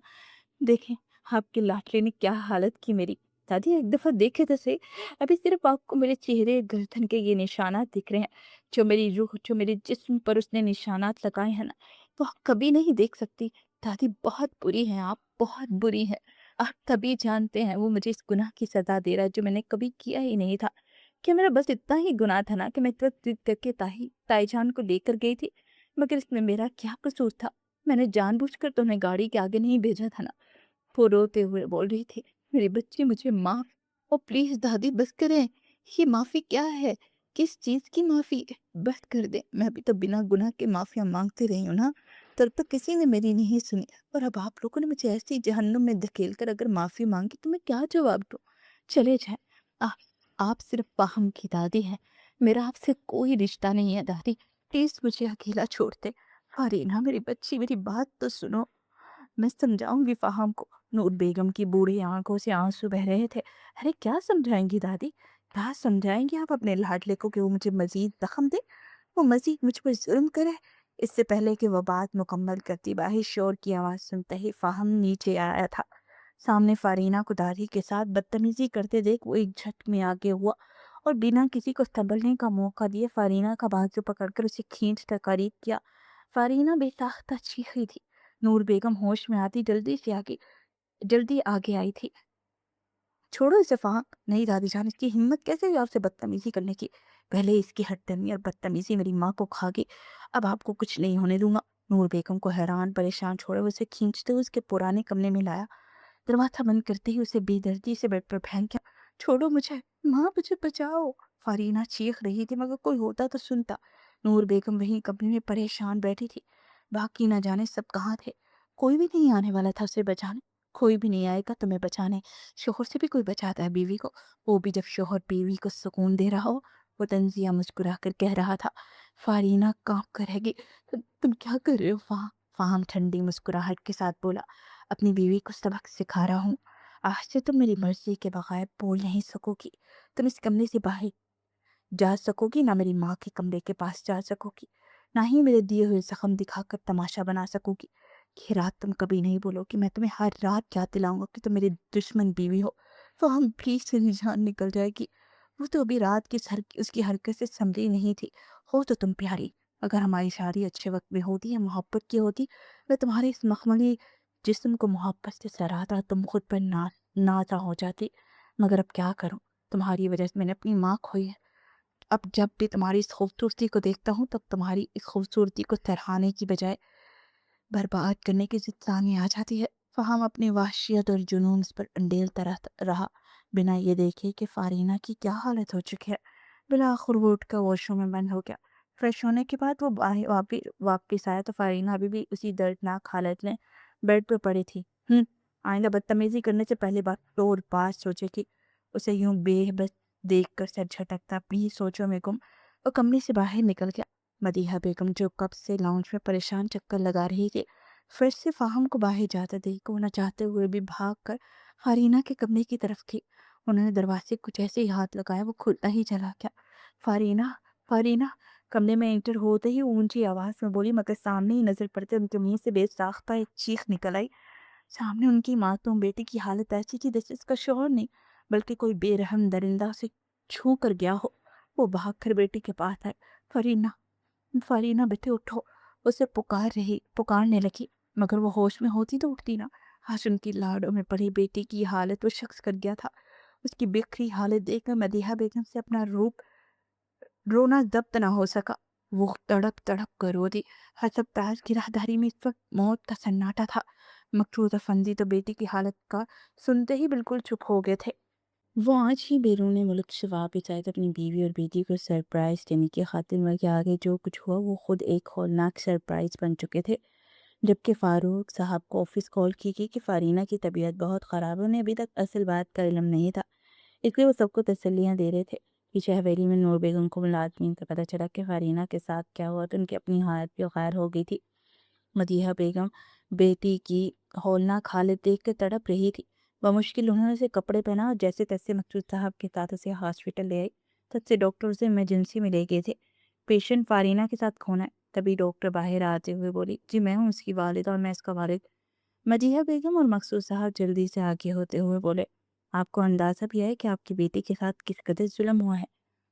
دیکھیں آپ کے لاٹلے نے کیا حالت کی میری۔ دادی ایک دفعہ دیکھے تو صحیح، ابھی صرف آپ کو میرے چہرے گردن کے یہ نشانات دکھ رہے ہیں، جو میری روح، جو میرے جسم پر اس نے نشانات لگائے ہیں نا، وہ آپ کبھی نہیں دیکھ سکتی۔ دادی بہت بری ہیں آپ، بہت بری ہیں۔ آپ تبھی جانتے ہیں وہ مجھے اس گناہ کی سزا دے رہا ہے جو میں نے کبھی کیا ہی نہیں تھا۔ کہ میرا بس اتنا ہی گناہ تھا نا کہ میں اس وقت ضد کر کے تائی جان کو لے کر گئی تھی، مگر اس میں میرا کیا قصور تھا؟ میں نے جان بوجھ کر تمہیں گاڑی کے آگے نہیں بھیجا تھا نا۔ وہ روتے ہوئے بول رہی تھی، میری بچی مجھے معاف، او پلیز دادی بس کریں، یہ معافی کیا ہے؟ کس چیز کی معافی؟ بس کر دیں، میں ابھی تو بنا گناہ کے معافیاں مانگتی رہی ہوں نا، تب تک کسی نے میری نہیں سنی، اور اب آپ لوگوں نے مجھے ایسی جہنم میں دھکیل کر اگر معافی مانگی تو میں کیا جواب دوں؟ چلے جائیں، آپ صرف فاہم کی دادی ہیں، میرا آپ سے کوئی رشتہ نہیں ہے دادی، پلیز مجھے اکیلا چھوڑ دیں۔ فارینہ میری بچی، میری بات تو سنو، میں سمجھاؤں گی فاہم کو۔ نور بیگم کی بوڑھی آنکھوں سے آنسو بہ رہے تھے۔ ارے کیا سمجھائیں گی دادی؟ کیا سمجھائیں گی آپ اپنے لاڈلے کو کہ وہ مجھے مزید زخم دے، وہ مزید مجھ پر ظلم کرے؟ اس سے پہلے کہ وہ بات مکمل کرتی باہر شور کی آواز سنتے ہی فاہم نیچے آیا تھا۔ سامنے فارینہ کو دادی کے ساتھ بدتمیزی کرتے دیکھ وہ ایک جھٹ میں آگے ہوا اور بنا کسی کو سنبھلنے کا موقع دیے فارینہ کا بازو پکڑ کر اسے کھینچ کر قریب کیا۔ فارینہ بے ساختہ چیخ رہی تھی۔ نور بیگم ہوش میں آتی جلدی آگے آئی تھی۔ چھوڑو اسے فاہم، نہیں دادی جان، اس کی ہمت کیسے ہوئی آپ سے بدتمیزی کرنے کی؟ پہلے اس کی ہٹ دھرمی اور بدتمیزی میری ماں کو کھا گئی، اب آپ کو کچھ نہیں ہونے دوں گا۔ نور بیگم کو حیران پریشان چھوڑے وہ اسے کھینچتے ہوئے اس کے پرانے کمرے میں لایا۔ دروازہ بند کرتے ہی اسے بے دردی سے بیڈ پر پھینک گیا۔ چھوڑو مجھے، ماں مجھے بچاؤ۔ فارینہ چیخ رہی تھی مگر کوئی ہوتا تو سنتا۔ نور بیگم وہیں کمرے میں پریشان بیٹھی تھی۔ باقی نہ جانے سب کہاں تھے، کوئی بھی نہیں آنے والا تھا اسے بچانے، کوئی بھی نہیں آئے گا تمہیں بچانے۔ شوہر سے بھی کوئی بچاتا ہے بیوی کو، وہ بھی جب شوہر بیوی کو سکون دے رہا ہو۔ وہ طنزیہ مسکرا کر کہہ رہا تھا۔ فارینہ کانپ کر رہ گئی۔ تم کیا کر رہے ہو فاہم ٹھنڈی مسکراہٹ کے ساتھ بولا، اپنی بیوی کو سبق سکھا رہا ہوں، آج سے تم میری مرضی کے بغیر بول نہیں سکو گی، تم اس کمرے سے باہر جا سکو گی، نہ میری ماں کے کمرے کے پاس جا سکو گی، نہ ہی میرے دیے ہوئے زخم دکھا کر تماشا بنا سکو گی۔ یہ رات تم کبھی نہیں بولو کہ میں تمہیں ہر رات یاد دلاؤں گا کہ تم میری دشمن بیوی ہو۔ فہم پلیز سے جان نکل جائے گی، وہ تو ابھی رات کی اس کی حرکت سے سنبھلی نہیں تھی۔ ہو تو تم پیاری، اگر ہماری شادی اچھے وقت میں ہوتی یا محبت کی ہوتی، میں تمہارے اس مخملی جسم کو محبت سے سراتا، تم خود پر نازا ہو جاتی، مگر اب کیا کروں، تمہاری وجہ سے میں نے اپنی ماں کھوئی ہے۔ اب جب بھی تمہاری اس خوبصورتی کو دیکھتا ہوں تب تمہاری اس خوبصورتی کو سراہنے کی بجائے برباد کرنے کی ضد سامنے آ جاتی ہے۔ فہم اپنی وحشیت اور جنون اس پر انڈیلتا رہا، بنا یہ دیکھے کہ فارینہ کی کیا حالت ہو چکی ہے۔ بالآخر وہ اٹھ کر واش روم میں بند ہو گیا۔ فریش ہونے کے بعد وہ واپس آیا تو فارینہ ابھی بھی اسی دردناک حالت میں بیڈ پہ پڑی تھی۔ آئندہ بدتمیزی کرنے سے پہلے بات سوچے کہ اسے یوں بے بس دیکھ کر سر جھٹکتا اپنی سوچوں میں گم وہ کمرے سے باہر نکل گیا۔ مدیحہ بیگم جو کب سے لاؤنج میں پریشان چکر لگا رہی تھی، پھر سے فاہم کو باہر جاتا دیکھ وہ نہ چاہتے ہوئے بھی بھاگ کر فارینہ کے کمرے کی طرف تھی۔ انہوں نے دروازے کو جیسے ہی ہاتھ لگایا وہ کھلتا ہی چلا گیا۔ فارینہ، فارینہ کمرے میں انٹر ہوتے ہی اونچی آواز میں بولی، مگر سامنے ہی نظر پڑتے ان کے منہ سے بے ساختہ ایک چیخ نکل آئی۔ سامنے ان کی معصوم بیٹی کی حالت ایسی تھی جیسے اس کا شوہر نہیں بلکہ کوئی بے رحم درندہ اسے چھو کر گیا ہو۔ وہ بھاگ کر بیٹی کے پاس آئے۔ فارینہ، فارینہ بیٹے اٹھو، اسے پکارنے لگی، مگر وہ ہوش میں ہوتی تو اٹھتی نہ۔ آج ان کی لاڑوں میں پڑی بیٹی کی حالت وہ شخص کر گیا تھا۔ اس کی بکھری حالت دیکھ کر مدیحہ بیگم سے اپنا رونا ضبط نہ ہو سکا۔ وہ تڑپ تڑپ کر رو دی۔ حسب تاج کی راہداری میں اس وقت موت کا سناٹا تھا۔ مقصود افندی تو بیٹی کی حالت کا سنتے ہی بالکل چپ ہو گئے تھے۔ وہ آج ہی بیرون ملک سے واپس آئے تو اپنی بیوی اور بیٹی کو سرپرائز دینے کی خاطر مگر آگے جو کچھ ہوا وہ خود ایک ہولناک سرپرائز بن چکے تھے۔ جبکہ فاروق صاحب کو آفس کال کی گئی کہ فارینہ کی طبیعت بہت خراب ہے، انہیں ابھی تک اصل بات کا علم نہیں تھا، اس لیے وہ سب کو تسلیاں دے رہے تھے۔ پیچھے حویلی میں نور بیگم کو ملازمین کا پتہ چلا کہ فارینہ کے ساتھ کیا ہوا تو ان کی اپنی حالت بھی غیر ہو گئی تھی۔ مدیحہ بیگم بیٹی کی ہولناک حالت دیکھ کر تڑپ رہی تھی۔ بمشکل انہوں نے اسے کپڑے پہنا اور جیسے تیسے مقصود صاحب کے ساتھ اسے ہاسپٹل لے آئی۔ تب سے ڈاکٹر اسے ایمرجنسی میں لے گئے تھے۔ پیشنٹ فارینہ کے ساتھ کون ہے؟ تبھی ڈاکٹر باہر آتے ہوئے بولی، جی میں ہوں اس کی والدہ اور میں اس کا والد۔ مدیحہ بیگم اور مقصود صاحب جلدی سے آگے ہوتے ہوئے بولے، آپ کو اندازہ بھی ہے کہ آپ کی بیٹی کے ساتھ کس قدر ظلم ہوا ہے؟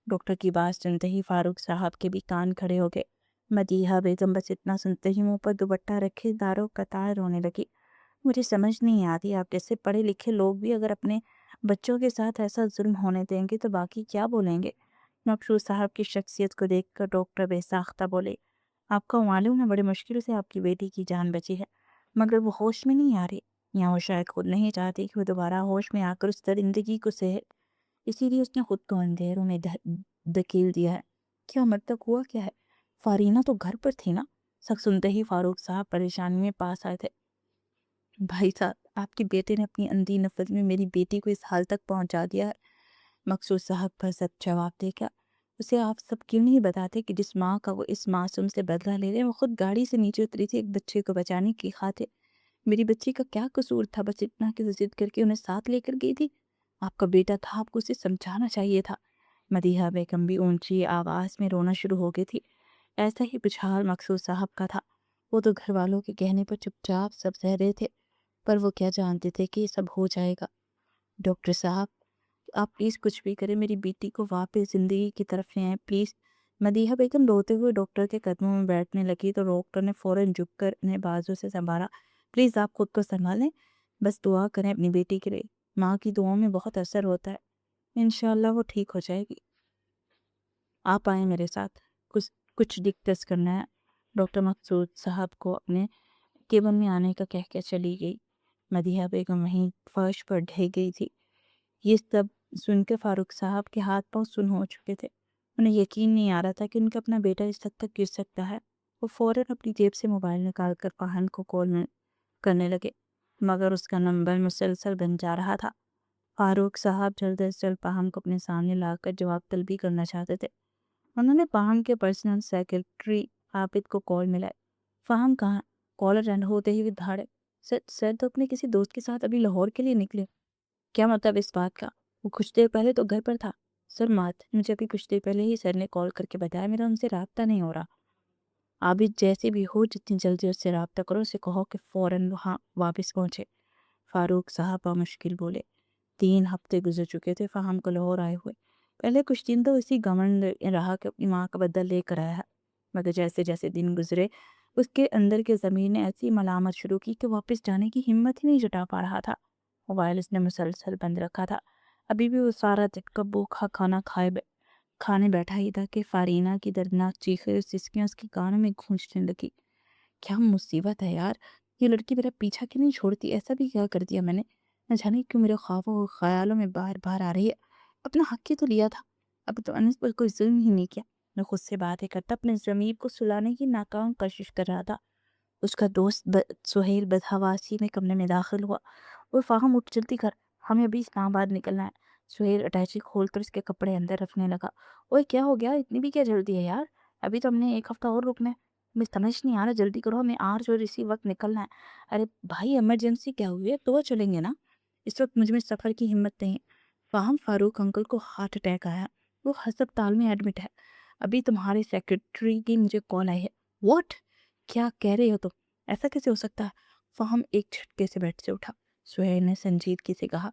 ڈاکٹر کی بات سنتے ہی فاروق صاحب کے بھی کان کھڑے ہو گئے۔ مدیحہ بیگم بس اتنا سنتے ہی منہ پر دوپٹہ رکھے داروں قطار رونے لگی۔ مجھے سمجھ نہیں آتی آپ جیسے پڑھے لکھے لوگ بھی اگر اپنے بچوں کے ساتھ ایسا ظلم ہونے دیں گے تو باقی کیا بولیں گے؟ مقصود صاحب کی شخصیت کو دیکھ کر ڈاکٹر بے ساختہ بولے، آپ کو معلوم ہے بڑے مشکل سے آپ کی بیٹی کی جان بچی ہے، مگر وہ ہوش میں نہیں آ رہی، یا وہ شاید خود نہیں چاہتی کہ وہ دوبارہ ہوش میں آ کر اس درندگی کو سہے، اسی لیے اس نے خود کو اندھیروں میں دھکیل دیا ہے۔ کیا مطلب ہوا کیا ہے؟ فارینہ تو گھر پر تھی نا؟ سب سنتے ہی فاروق صاحب پریشانی میں پاس آئے تھے۔ بھائی صاحب، آپ کے بیٹے نے اپنی اندھی نفرت میں میری بیٹی کو اس حال تک پہنچا دیا ہے۔ مقصود صاحب پر سب جواب دے گا، اسے آپ سب کیوں نہیں بتاتے کہ جس ماں کا وہ اس معصوم سے بدلہ لے رہے، وہ خود گاڑی سے نیچے اتری تھی ایک بچے کو بچانے کی خاطر۔ میری بچی کا کیا قصور تھا؟ بس اتنا کہ ضد کر کے انہیں ساتھ لے کر گئی تھی۔ آپ کا بیٹا تھا، آپ کو اسے سمجھانا چاہیے تھا۔ مدیحہ بیگم بھی اونچی آواز میں رونا شروع ہو گئی تھی۔ ایسا ہی کچھ حال مقصود صاحب کا تھا۔ وہ تو گھر والوں کے کہنے پر چپ چاپ سب سہ رہے تھے، پر وہ کیا جانتے تھے کہ یہ سب ہو جائے گا۔ ڈاکٹر صاحب، آپ پلیز کچھ بھی کریں، میری بیٹی کو واپس زندگی کی طرف لے آئیں پلیز۔ مدیحہ بیگم روتے ہوئے ڈاکٹر کے قدموں میں بیٹھنے لگی تو ڈاکٹر نے فوراً جھک کر انہیں بازو سے سنبھالا، پلیز آپ خود کو سنبھالیں، بس دعا کریں اپنی بیٹی کے لیے، ماں کی دعاؤں میں بہت اثر ہوتا ہے، انشاءاللہ وہ ٹھیک ہو جائے گی۔ آپ آئیں میرے ساتھ، کچھ ڈسکس کرنا ہے۔ ڈاکٹر مقصود صاحب کو اپنے کیبن میں آنے کا کہہ کے چلی گئی۔ مدیحہ بیگم وہیں فرش پر ڈھہ گئی تھی۔ یہ سب سن کے فاروق صاحب کے ہاتھ پاؤں سن ہو چکے تھے۔ انہیں یقین نہیں آ رہا تھا کہ ان کا اپنا بیٹا اس حد تک گر سکتا ہے۔ وہ فوراً اپنی جیب سے موبائل نکال کر فاہم کو کال کرنے لگے، مگر اس کا نمبر مسلسل بن جا رہا تھا۔ فاروق صاحب جلد از جلد فاہم کو اپنے سامنے لا کر جواب طلبی کرنا چاہتے تھے۔ انہوں نے فاہم کے پرسنل سیکرٹری عابد کو کال ملائی۔ فاہم کہاں؟ کالر اینڈ ہوتے ہی وہ دھاڑے، سر تو اپنے کسی دوست کے ساتھ ابھی لاہور کے لیے نکلے۔ کیا مطلب اس بات کا؟ وہ کچھ دیر پہلے تو گھر پر تھا۔ سر مجھے ابھی کچھ دیر پہلے ہی سر نے کال کر کے بتایا، میرا ان سے رابطہ نہیں ہو رہا۔ عابد جیسے بھی ہو جتنی جلدی اس سے رابطہ کرو، اسے کہو کہ فوراً وہاں واپس پہنچے۔ فاروق صاحب بمشکل بولے۔ 3 ہفتے گزر چکے تھے فاہم کو لاہور آئے ہوئے۔ پہلے کچھ دن تو اسی گھمنڈ رہا کہ اپنی ماں کا بدلہ لے کر آیا ہے، مگر جیسے جیسے دن گزرے اس کے اندر کے ضمیر نے ایسی ملامت شروع کی کہ واپس جانے کی ہمت ہی نہیں جٹا پا رہا تھا۔ موبائل اس نے مسلسل بند رکھا تھا، ابھی بھی وہ سارا دن کا بھوکھا کھانا کھائے کھانے بیٹھا ہی تھا کہ فارینہ کی دردناک چیخیں اور سسکیاں اس کے کانوں میں گونجنے لگی۔ کیا مصیبت ہے یار، یہ لڑکی میرا پیچھا کیوں نہیں چھوڑتی؟ ایسا بھی کیا کر دیا میں نے؟ نہ جانے کیوں میرے خوابوں اور خیالوں میں بار بار آ رہی ہے۔ اپنا حق ہی تو لیا تھا، اب تو انس پر کوئی ظلم ہی نہیں کیا۔ میں خود سے باتیں کرتا اپنے ضمیر کو سلانے کی ناکام کوشش کر رہا تھا۔ اس کا دوست سہیل بدحواسی میں کمرے میں داخل ہوا اور فاہم اٹھ جلدی کر، ہمیں ابھی اسلام آباد نکلنا ہے۔ سہیل اٹیچی کھول کر اس کے کپڑے اندر رکھنے لگا۔ اوئے کیا ہو گیا، اتنی بھی کیا جلدی ہے یار، ابھی تو ہم نے 1 ہفتہ اور رکنا ہے۔ ہمیں سمجھ نہیں آ رہا، جلدی کرو، ہمیں آج اور اسی وقت نکلنا ہے۔ ارے بھائی ایمرجنسی کیا ہوئی ہے، تو چلیں گے نا، اس وقت مجھ میں سفر کی ہمت نہیں۔ فاہم فاروق انکل کو ہارٹ اٹیک آیا، وہ ہسپتال میں ایڈمٹ ہے، ابھی تمہارے سیکرٹری کی مجھے کال آئی ہے۔ واٹ؟ کیا کہہ رہے ہو تم؟ ایسا کیسے ہو سکتا ہے؟ فاہم ایک جھٹکے سے بیٹھ سے اٹھا۔ سہیل نے سنجیدگی سے کہا،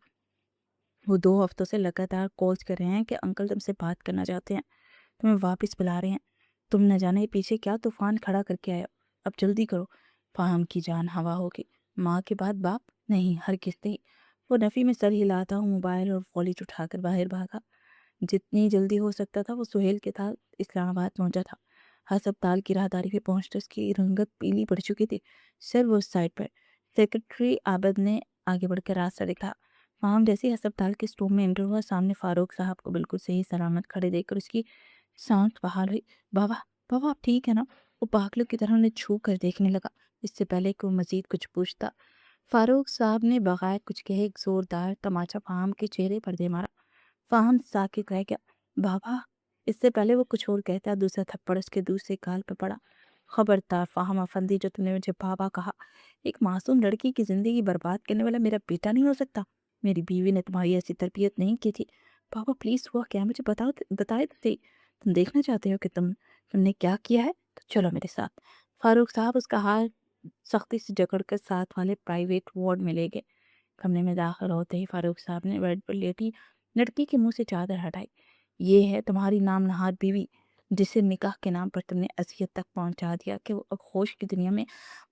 وہ 2 ہفتوں سے لگاتار کالز کر رہے ہیں کہ انکل تم سے بات کرنا چاہتے ہیں، تمہیں واپس بلا رہے ہیں، تم نہ جانے پیچھے کیا طوفان کھڑا کر کے آئے ہو، اب جلدی کرو۔ فاہم کی جان ہوا ہوگی، ماں کے بعد باپ نہیں، ہرگز نہیں۔ وہ نفی میں سر ہلاتا ہوں موبائل اور والیٹ اٹھا کر باہر بھاگا۔ جتنی جلدی ہو سکتا تھا وہ سہیل کے ساتھ اسلام آباد پہنچا تھا۔ ہسپتال کی راہداری پہ پہنچتے اس کی رنگت پیلی پڑ چکی تھی۔ سر وہ اس سائڈ پر، سیکرٹری عابد نے آگے بڑھ کر راستہ دکھا۔ فاہم جیسے ہسپتال کے اسٹور میں انٹر ہوا، سامنے فاروق صاحب کو بالکل صحیح سلامت کھڑے دیکھ کر اس کی سانس بحال ہوئی۔ بابا، بابا آپ ٹھیک ہے نا؟ وہ پاگلوں کی طرح انہیں چھو کر دیکھنے لگا، اس سے پہلے کہ وہ مزید کچھ پوچھتا۔ فاروق صاحب نے بغیر کچھ کہے ایک زوردار تماچا فاہم کے چہرے پر دے مارا۔ فاہم ساکت رہ گیا۔ بابا، اس سے پہلے وہ کچھ اور کہتا، دوسرا تھپڑ اس کے دوسرے گال پہ پڑا۔ خبردار فاہم افندی، جو تم نے مجھے بابا کہا، ایک معصوم لڑکی کی زندگی برباد کرنے والا میرا بیٹا نہیں ہو سکتا؟ میری بیوی نے تمہاری ایسی تربیت نہیں کی تھی۔ بابا پلیز، ہوا کیا مجھے بتائے تو صحیح۔ تم دیکھنا چاہتے ہو کہ تم نے کیا کیا ہے؟ تو چلو میرے ساتھ۔ فاروق صاحب اس کا ہاتھ سختی سے جکڑ کر ساتھ والے پرائیویٹ وارڈ میں لے گئے۔ کمرے میں داخل ہوتے ہی فاروق صاحب نے بیڈ پر لیٹی لڑکی کے منہ سے چادر ہٹائی۔ یہ ہے تمہاری نام نہاد بیوی، جسے نکاح کے نام پر تم نے اذیت تک پہنچا دیا کہ وہ اب ہوش کی دنیا میں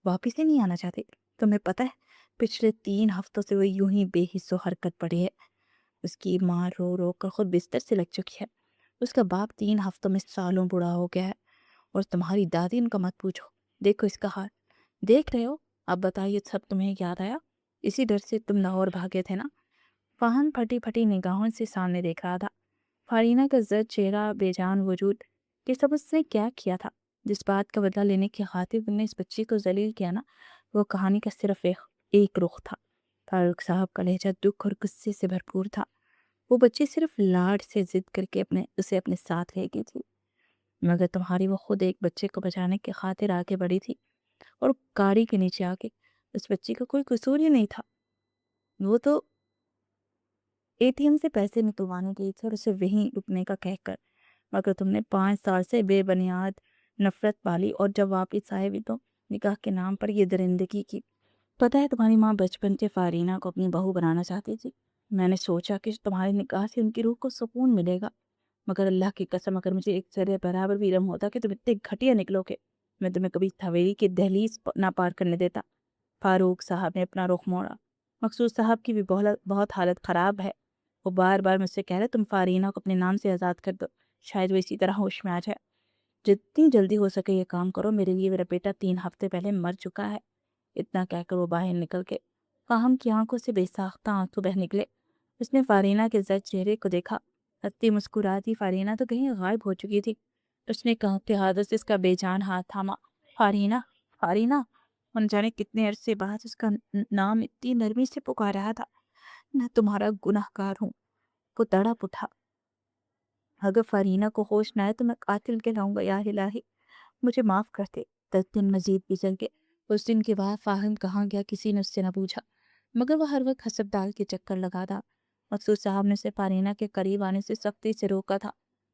واپس ہی نہیں آنا چاہتے۔ تمہیں پتہ ہے پچھلے 3 ہفتوں سے وہ یوں ہی بے حس و حرکت پڑی ہے۔ اس کی ماں رو رو کر خود بستر سے لگ چکی ہے، اس کا باپ 3 ہفتوں میں سالوں بوڑھا ہو گیا ہے، اور تمہاری دادی ان کا مت پوچھو، دیکھو اس کا حال، دیکھ رہے ہو؟ اب بتائیے سب تمہیں یاد آیا؟ اسی ڈر سے تم لاہور بھاگے تھے نا؟ فاہم پھٹی پھٹی نگاہوں سے سامنے دیکھ رہا تھا۔ فارینہ کا زرد چہرہ، بے جان وجود، یہ سب اس نے کیا کیا تھا؟ جس بات کا بدلہ لینے کی خاطر تم نے اس بچی کو ذلیل کیا نا، وہ کہانی کا صرف ایک رخ تھا۔ فاروق صاحب کا لہجہ دکھ اور غصے سے بھرپور تھا۔ وہ بچی صرف لاڈ سے ضد کر کے اسے اپنے ساتھ لے گئی تھی، مگر تمہاری وہ خود ایک بچے کو بچانے کی خاطر آگے بڑھی تھی، اور گاڑی کے نیچے آ کے اس بچی کا کوئی قصور ہی نہیں تھا، وہ تو ATM سے پیسے نکلوانے گئی تھی اور اسے وہیں رکنے کا کہہ کر، مگر تم نے 5 سال سے بے بنیاد نفرت پالی، اور جب واپس آئے بھی تو نکاح کے نام پر یہ درندگی کی۔ پتہ ہے تمہاری ماں بچپن سے فارینہ کو اپنی بہو بنانا چاہتی تھی، میں نے سوچا کہ تمہارے نکاح سے ان کی روح کو سکون ملے گا، مگر اللہ کی قسم اگر مجھے ایک ذرے برابر بھی علم ہوتا کہ تم اتنے گھٹیا نکلو گے، میں تمہیں کبھی حویلی کی دہلیز نہ پار کرنے دیتا۔ فاروق صاحب نے اپنا رخ موڑا۔ مقصود صاحب کی بھی بہت حالت خراب ہے، وہ بار بار مجھ سے کہہ رہے تم فارینہ کو اپنے نام سے آزاد کر دو، شاید وہ اسی طرح ہوش میں آ جائے۔ جتنی جلدی ہو سکے یہ کام کرو، میرے لیے میرا بیٹا 3 ہفتے پہلے مر چکا ہے۔ اتنا کہہ کر وہ باہر نکل کے فاہم کی آنکھوں سے بے ساختہ آنسو بہہ نکلے۔ اس نے فارینہ کے زرد چہرے کو دیکھا، ہنستی مسکراتی فارینہ تو کہیں غائب ہو چکی تھی۔ اس نے کہا کہ حادث اس کا بے جان ہاتھ تھاما۔ فارینہ، فارینہ، ان جانے کتنے عرصے بعد اس کا نام اتنی نرمی سے پکار رہا تھا۔ میں تمہارا گناہ گار ہوں۔ وہ تڑپ اٹھا، اگر فارینہ کو ہوش نہ آئے تو میں قاتل کہلاؤں گا، یا الہی مجھے معاف کر دے۔ 10 دن مزید گزر گئے۔ اس دن کے بعد فاہم کہاں گیا کسی نے اس سے نہ پوچھا، مگر وہ ہر وقت ہسپتال کے چکر لگاتا۔ مقصود صاحب نے اسے فارینہ کے قریب آنے سے سختی سے روکا تھا،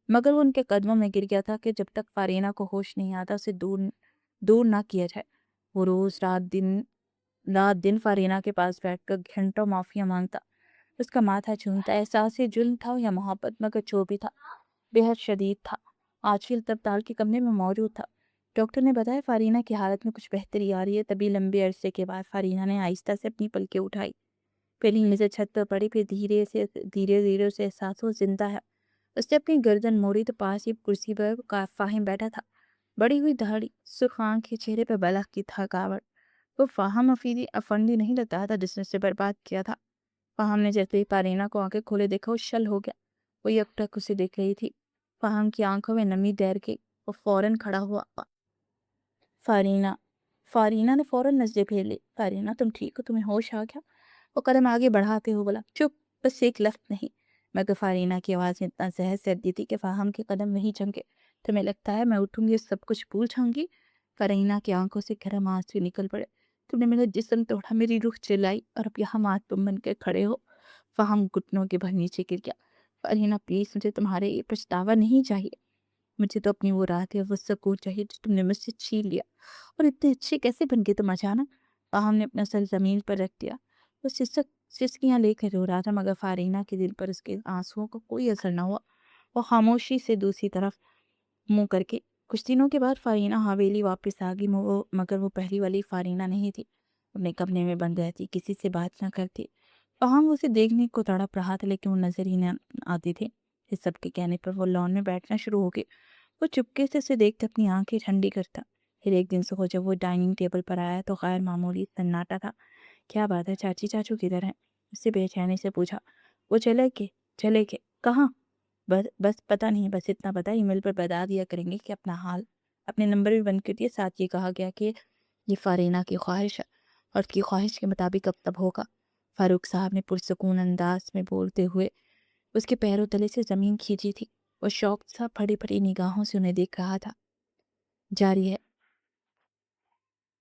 مگر وہ ان کے قدموں میں گر گیا تھا کہ جب تک فارینہ کو ہوش نہیں آتا اسے دور نہ کیا جائے۔ وہ روز رات دن فارینہ کے پاس بیٹھ کر گھنٹوں معافیاں مانگتا، اس کا ماتھا چومتا، احساس جرم تھا یا محبت، مگر جو بھی تھا بے حد شدید تھا۔ آج فی ہسپتال کے کمرے میں موجود تھا۔ ڈاکٹر نے بتایا فارینہ کی حالت میں کچھ بہتری آ رہی ہے۔ تبھی لمبے عرصے کے بعد فارینہ نے آہستہ سے اپنی پلکیں اٹھائی، پہلی نظر چھت پر پڑی، پھر دھیرے دھیرے اسے احساس ہوا زندہ ہے۔ اس نے اپنی گردن موڑی تو پاس ہی کرسی پر فاہم بیٹھا تھا، بڑی ہوئی داڑھی، سرخ آنکھ، چہرے پہ بلخ کی تھکاوٹ۔ وہ فاہم افندی نہیں لگتا تھا جس نے اسے برباد کیا تھا۔ فاہم نے جیسے ہی فارینہ کو آنکھیں کھولے دیکھا وہ شل ہو گیا۔ وہ یکٹک اسے دیکھ رہی تھی۔ فاہم کی آنکھوں میں نمی تیر گئی۔ وہ فوراً کھڑا ہوا۔ فارینہ فارینہ نے فوراً نظریں پھیر لی۔ فارینہ تم ٹھیک ہو؟ تمہیں ہوش آ گیا؟ وہ قدم آگے بڑھاتے ہوئے بولا، چپ، بس ایک لفظ نہیں۔ مگر فارینہ کی آواز میں اتنا زہر سردی تھی کہ فاہم کے قدم وہیں جھنکے۔ تمہیں لگتا ہے میں اٹھوں گی سب کچھ بھول جاؤں گی؟ فارینہ کی آنکھوں سے گرم آنسو نکل پڑے۔ تم نے میرا جسم توڑا، میری روح جلائی، اور اب یہاں ماتم بن کے کھڑے ہو۔ فاہم گھٹنوں کے بھر نیچے گر گیا۔ فارینہ پلیز، مجھے تمہارے یہ پچھتاوا نہیں چاہیے۔ مجھے تو اپنی وہ رات ہے، وہ سکون چاہیے جو تم نے مجھ سے چھین لیا۔ اور اتنے اچھے کیسے بن گئے تم اچانک؟ فاہم نے اپنا سر زمین پر رکھ دیا۔ وہ سسکیاں لے کر رو رہا تھا مگر فارینہ کے دل پر اس کے آنسوؤں کا کوئی اثر نہ ہوا۔ وہ خاموشی سے دوسری طرف منہ کر کے۔ کچھ دنوں کے بعد فارینہ حویلی واپس آ گئی مگر وہ پہلی والی فارینہ نہیں تھی۔ اپنے کمرے میں بند رہتی، کسی سے بات نہ کرتی۔ فاہم اسے دیکھنے کو تڑپ رہا تھا لیکن وہ نظر ہی نہ آتی تھی۔ اس سب کے کہنے پر وہ لان میں بیٹھنا شروع ہو گئی۔ وہ چپکے سے اسے دیکھتے اپنی آنکھیں ٹھنڈی کرتا۔ پھر ایک دن صبح جب وہ ڈائننگ ٹیبل پر آیا تو غیر معمولی سناٹا تھا۔ کیا بات ہے، چاچی چاچو کدھر ہیں؟ اس سے بے چینی سے پوچھا۔ وہ چلے گئے کہاں؟ بس پتہ نہیں، بس اتنا پتہ ای میل پر بتا دیا کریں گے کہ اپنا حال، اپنے نمبر بھی بند کر دیے، ساتھ یہ کہا گیا کہ یہ فارینہ کی خواہش ہے اور اس کی خواہش کے مطابق اب تب ہوگا۔ فاروق صاحب نے پرسکون انداز میں بولتے ہوئے اس کے پیروں تلے سے زمین کھینچی تھی۔ وہ شوق سا پھڑی پھڑی نگاہوں سے انہیں دیکھ رہا تھا۔ جاری ہے۔